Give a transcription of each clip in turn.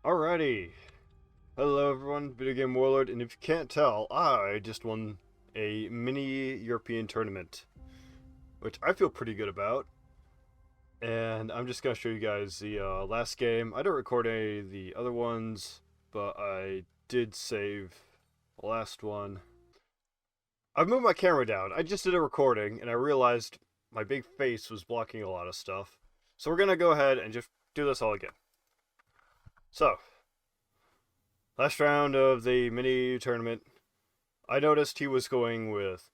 Alrighty. Hello everyone, VideoGameWarlord, and if you can't tell, I just won a mini European tournament, which I feel pretty good about. And I'm just going to show you guys the last game. I didn't record any of the other ones, but I did save the last one. I've moved my camera down. I just did a recording, and I realized my big face was blocking a lot of stuff. So we're going to go ahead and just do this all again. So, last round of the mini tournament, I noticed he was going with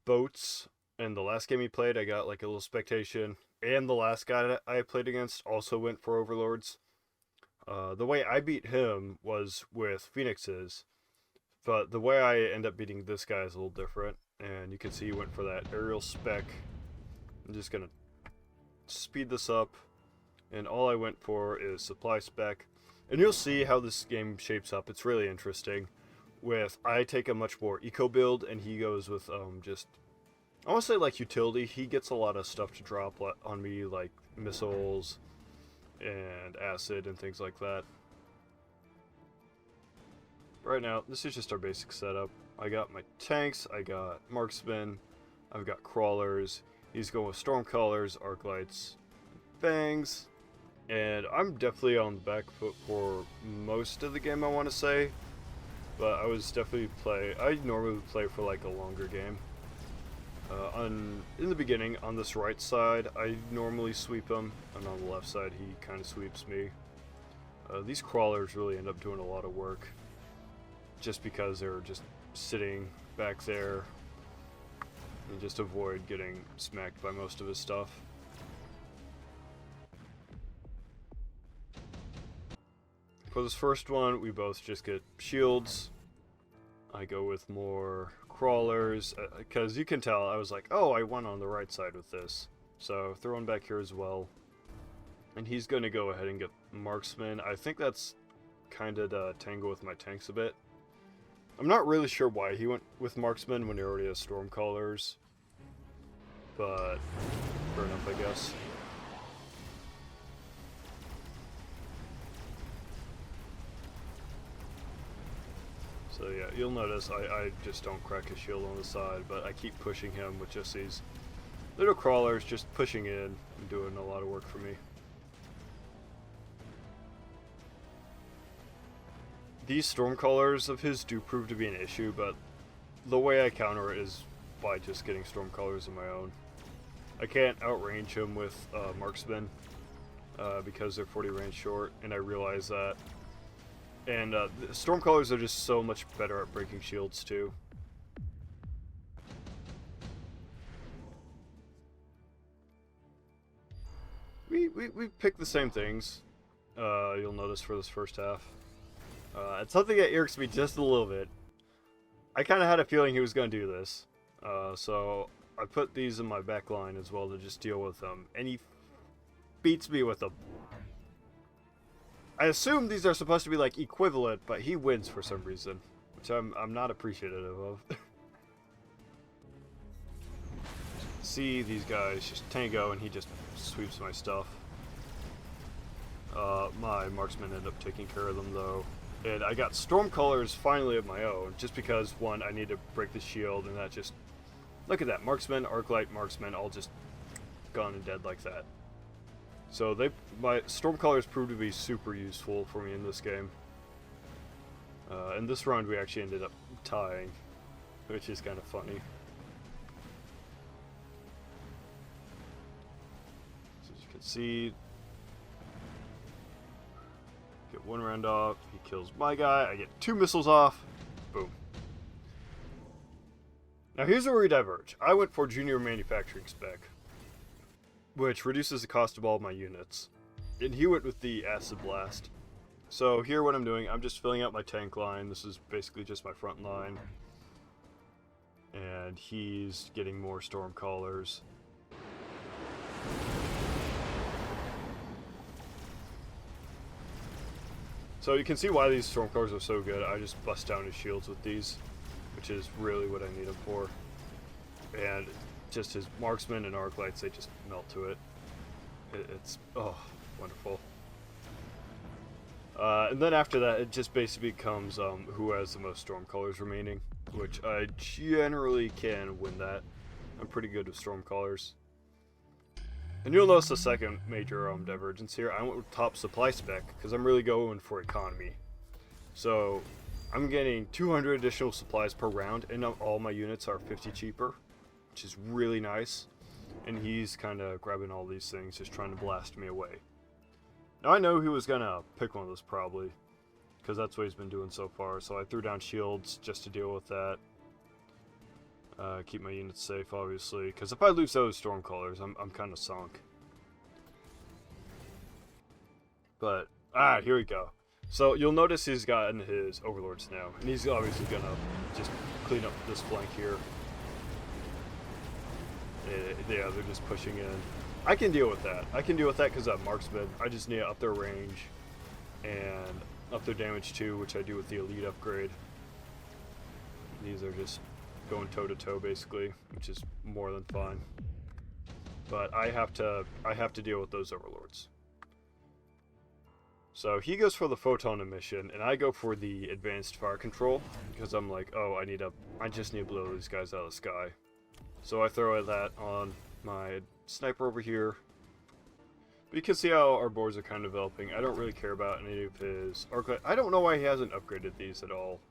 boats. And the last game he played, I got like a little spectation. And the last guy that I played against also went for overlords. The way I beat him was with phoenixes, but the way I end up beating this guy is a little different. And you can see he went for that aerial spec. I'm just gonna speed this up, and all I went for is supply spec. And you'll see how this game shapes up. It's really interesting. I take a much more eco build, and he goes with just, I want to say like utility. He gets a lot of stuff to drop on me, like missiles and acid and things like that. Right now, this is just our basic setup. I got my tanks, I got marksmen, I've got crawlers. He's going with storm colors, arc lights, fangs. And I'm definitely on the back foot for most of the game, I want to say. But I normally play for like a longer game. In the beginning, on this right side, I normally sweep him, and on the left side, he kind of sweeps me. These crawlers really end up doing a lot of work, just because they're just sitting back there, and just avoid getting smacked by most of his stuff. For this first one, we both just get shields. I go with more crawlers, because you can tell I was like, oh, I won on the right side with this. So throw one back here as well. And he's going to go ahead and get marksman. I think that's kind of to tangle with my tanks a bit. I'm not really sure why he went with marksman when he already has storm colors. But fair enough, I guess. So yeah, you'll notice I just don't crack his shield on the side, but I keep pushing him with just these little crawlers, just pushing in and doing a lot of work for me. These storm colors of his do prove to be an issue, but the way I counter it is by just getting storm colors of my own. I can't outrange him with marksmen because they're 40 range short, and I realize that. And the storm colors are just so much better at breaking shields too. We pick the same things. You'll notice for this first half. It's something that irks me just a little bit. I kind of had a feeling he was going to do this, so I put these in my back line as well to just deal with them, and he beats me with them. I assume these are supposed to be like equivalent, but he wins for some reason, which I'm not appreciative of. See these guys just tango, and he just sweeps my stuff. My marksmen end up taking care of them though, and I got storm colors finally of my own, just because one, I need to break the shield, and that just, look at that, marksman, arclight, marksman, all just gone and dead like that. So my storm colors proved to be super useful for me in this game. In this round we actually ended up tying, which is kind of funny. So as you can see, get one round off, he kills my guy, I get 2 missiles off, boom. Now here's where we diverge. I went for junior manufacturing spec, which reduces the cost of all of my units. And he went with the acid blast. So here what I'm doing, I'm just filling out my tank line. This is basically just my front line. And he's getting more storm colors. So you can see why these storm colors are so good. I just bust down his shields with these, which is really what I need them for. And just his marksmen and arc lights, they just melt to it. It's, oh, wonderful. And then after that, it just basically becomes who has the most Stormcallers remaining, which I generally can win that. I'm pretty good with Stormcallers. And you'll notice the second major divergence here. I went with top supply spec because I'm really going for economy. So I'm getting 200 additional supplies per round, and all my units are 50 cheaper, which is really nice. And he's kind of grabbing all these things, just trying to blast me away. Now I know he was gonna pick one of those probably, because that's what he's been doing so far. So I threw down shields just to deal with that. Keep my units safe, obviously, because if I lose those Stormcallers, I'm kind of sunk. But here we go. So you'll notice he's gotten his Overlords now, and he's obviously gonna just clean up this flank here. Yeah, they're just pushing in. I can deal with that. I can deal with that because I'm marksman. I just need to up their range and up their damage too, which I do with the elite upgrade. These are just going toe to toe basically, which is more than fine. But I have to deal with those Overlords. So he goes for the photon emission, and I go for the advanced fire control because I'm like, oh, I just need to blow these guys out of the sky. So I throw that on my sniper over here. But you can see how our boards are kind of developing. I don't really care about any of his arc light. I don't know why he hasn't upgraded these at all.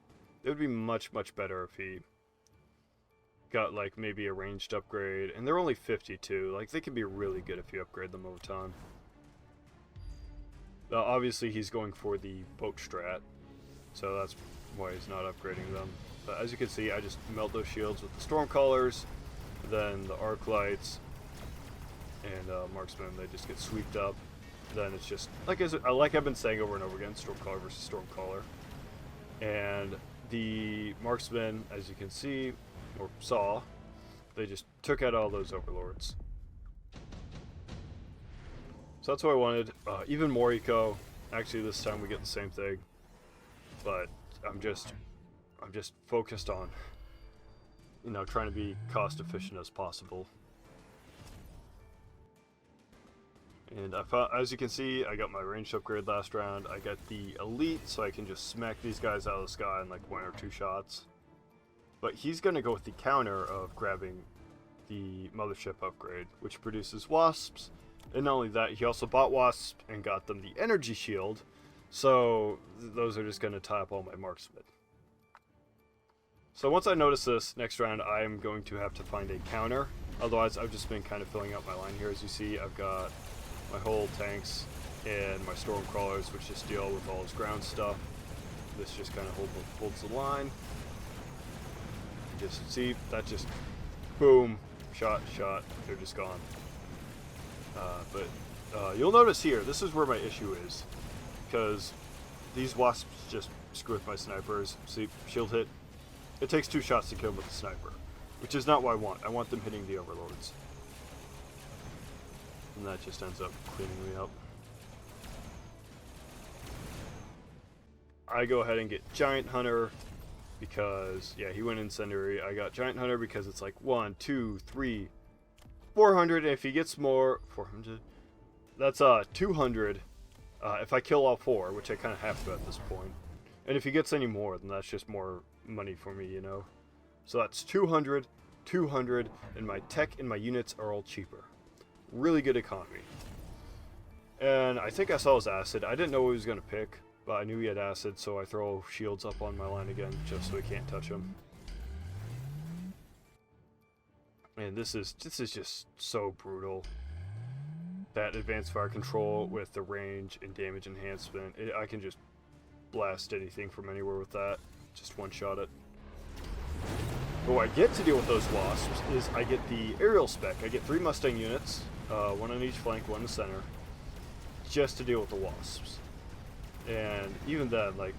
It would be much better if he got like maybe a ranged upgrade, and they're only 52. Like, they can be really good if you upgrade them over time. Obviously he's going for the boat strat, so that's why he's not upgrading them. But as you can see, I just melt those shields with the Stormcallers, then the arc lights, and marksmen. They just get sweeped up. Then it's just like I've been saying over and over again, Stormcaller versus Stormcaller. And the marksmen, as you can see or saw, they just took out all those Overlords. So that's what I wanted. Even more eco. Actually, this time we get the same thing, but I'm just focused on, trying to be cost efficient as possible. And as you can see, I got my ranged upgrade last round. I got the elite, so I can just smack these guys out of the sky in like 1 or 2 shots. But he's gonna go with the counter of grabbing the mothership upgrade, which produces wasps. And not only that, he also bought wasps and got them the energy shield. So those are just going to tie up all my marksmen. So once I notice this, next round I'm going to have to find a counter. Otherwise, I've just been kind of filling out my line here. As you see, I've got my whole tanks and my Stormcrawlers, which just deal with all his ground stuff. This just kind of holds the line. You just see, that just, boom, shot, they're just gone. But you'll notice here, this is where my issue is, because these wasps just screw with my snipers. See, shield hit. It takes 2 shots to kill them with the sniper, which is not what I want. I want them hitting the Overlords. And that just ends up cleaning me up. I go ahead and get Giant Hunter because, yeah, he went incendiary. I got Giant Hunter because it's like 1, 2, 3, 400. And if he gets more, 400. That's 200 if I kill all 4, which I kind of have to at this point. And if he gets any more, then that's just more money for me, you know. So that's 200, 200, and my tech and my units are all cheaper. Really good economy. And I think I saw his acid. I didn't know what he was going to pick, but I knew he had acid, so I throw shields up on my line again, just so he can't touch him. And this is just so brutal. That advanced fire control with the range and damage enhancement, I can just blast anything from anywhere with that. Just one-shot it. But what I get to deal with those wasps is I get the aerial spec. I get 3 Mustang units, 1 on each flank, 1 in the center, just to deal with the wasps. And even then, like,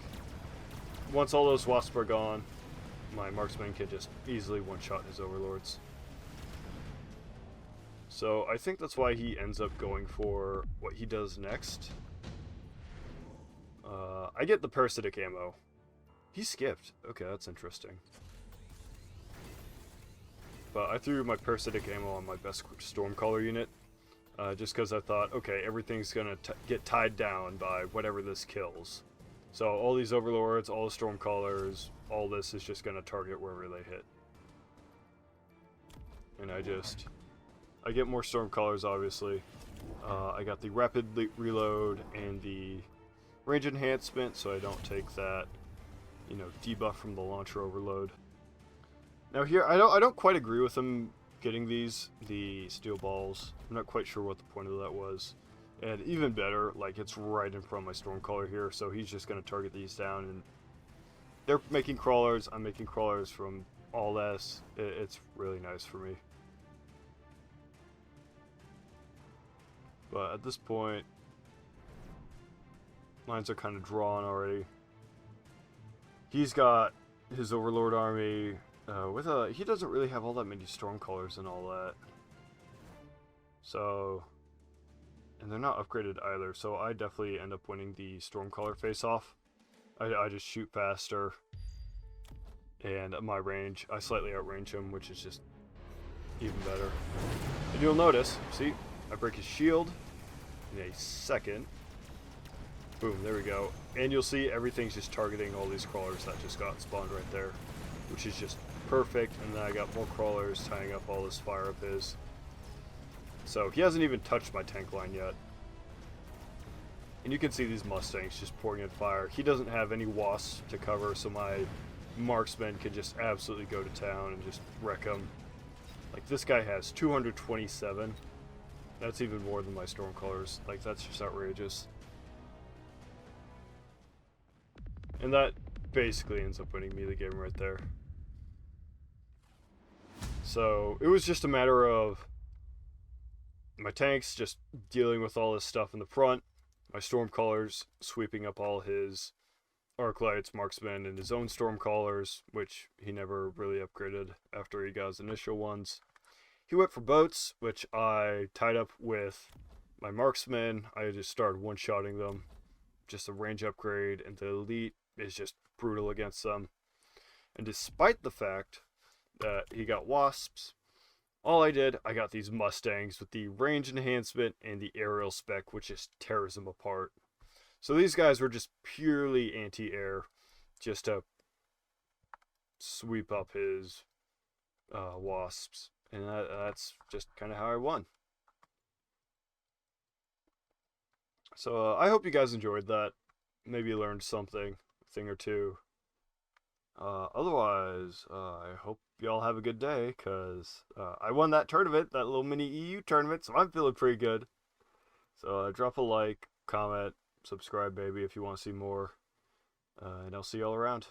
once all those wasps are gone, my marksman can just easily one-shot his overlords. So I think that's why he ends up going for what he does next. I get the parasitic ammo. He skipped. Okay, that's interesting. But I threw my parasitic ammo on my best Stormcaller unit. just because I thought, okay, everything's gonna get tied down by whatever this kills. So all these overlords, all the stormcallers, all this is just gonna target wherever they hit. And I get more stormcallers, obviously. I got the rapid reload and the range enhancement, so I don't take that, you know, debuff from the launcher overload. Now here, I don't quite agree with him getting the steel balls. I'm not quite sure what the point of that was. And even better, like, it's right in front of my stormcaller here, so he's just going to target these down, and they're making crawlers, I'm making crawlers from all this. It's really nice for me. But at this point, lines are kind of drawn already. He's got his overlord army he doesn't really have all that many stormcallers and all that. So, and they're not upgraded either, so I definitely end up winning the stormcaller face-off. I just shoot faster, and at my range, I slightly outrange him, which is just even better. And you'll notice, see, I break his shield in a second. Boom, there we go. And you'll see everything's just targeting all these crawlers that just got spawned right there, which is just perfect. And then I got more crawlers tying up all this fire of his. So he hasn't even touched my tank line yet. And you can see these Mustangs just pouring in fire. He doesn't have any wasps to cover, so my marksmen can just absolutely go to town and just wreck him. Like, this guy has 227. That's even more than my stormcallers. Like, that's just outrageous. And that basically ends up winning me the game right there. So it was just a matter of my tanks just dealing with all this stuff in the front, my stormcallers sweeping up all his arclights, marksmen, and his own stormcallers, which he never really upgraded after he got his initial ones. He went for boats, which I tied up with my marksmen. I just started one-shotting them, just a range upgrade, and the elite is just brutal against them. And despite the fact that he got wasps, all I did, I got these Mustangs with the range enhancement and the aerial spec, which just tears them apart. So these guys were just purely anti-air, just to sweep up his wasps. And that's just kind of how I won. So I hope you guys enjoyed that. Maybe learned something, a thing or two. Otherwise, I hope y'all have a good day, because I won that tournament, that little mini EU tournament, so I'm feeling pretty good. So drop a like, comment, subscribe, baby, if you want to see more. And I'll see y'all around.